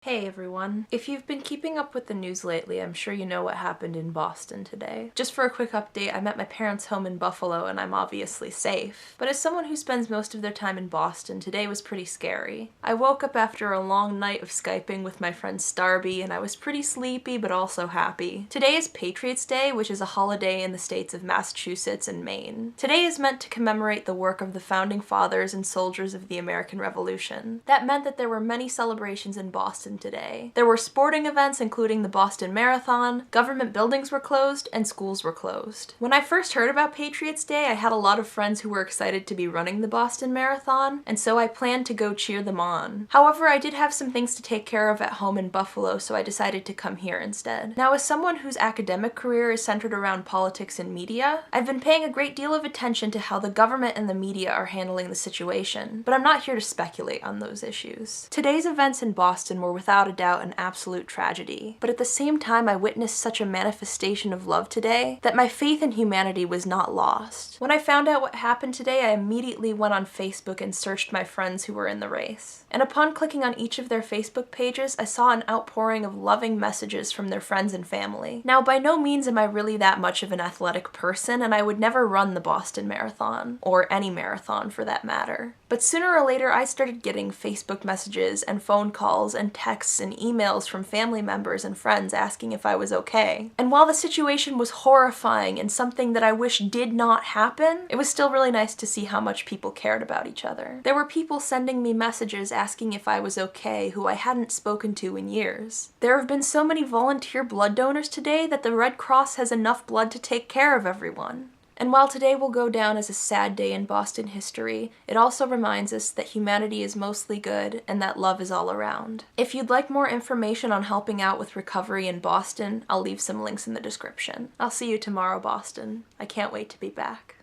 Hey everyone. If you've been keeping up with the news lately, I'm sure you know what happened in Boston today. Just for a quick update, I'm at my parents' home in Buffalo and I'm obviously safe. But as someone who spends most of their time in Boston, today was pretty scary. I woke up after a long night of Skyping with my friend Starby and I was pretty sleepy but also happy. Today is Patriots Day, which is a holiday in the states of Massachusetts and Maine. Today is meant to commemorate the work of the founding fathers and soldiers of the American Revolution. That meant that there were many celebrations in Boston today. There were sporting events including the Boston Marathon, government buildings were closed, and schools were closed. When I first heard about Patriots Day, I had a lot of friends who were excited to be running the Boston Marathon, and so I planned to go cheer them on. However, I did have some things to take care of at home in Buffalo, so I decided to come here instead. Now, as someone whose academic career is centered around politics and media, I've been paying a great deal of attention to how the government and the media are handling the situation, but I'm not here to speculate on those issues. Today's events in Boston were without a doubt an absolute tragedy, but at the same time I witnessed such a manifestation of love today that my faith in humanity was not lost. When I found out what happened today, I immediately went on Facebook and searched my friends who were in the race. And upon clicking on each of their Facebook pages, I saw an outpouring of loving messages from their friends and family. Now, by no means am I really that much of an athletic person, and I would never run the Boston Marathon, or any marathon for that matter. But sooner or later, I started getting Facebook messages and phone calls and texts and emails from family members and friends asking if I was okay. And while the situation was horrifying and something that I wish did not happen, it was still really nice to see how much people cared about each other. There were people sending me messages asking if I was okay who I hadn't spoken to in years. There have been so many volunteer blood donors today that the Red Cross has enough blood to take care of everyone. And while today will go down as a sad day in Boston history, it also reminds us that humanity is mostly good and that love is all around. If you'd like more information on helping out with recovery in Boston, I'll leave some links in the description. I'll see you tomorrow, Boston. I can't wait to be back.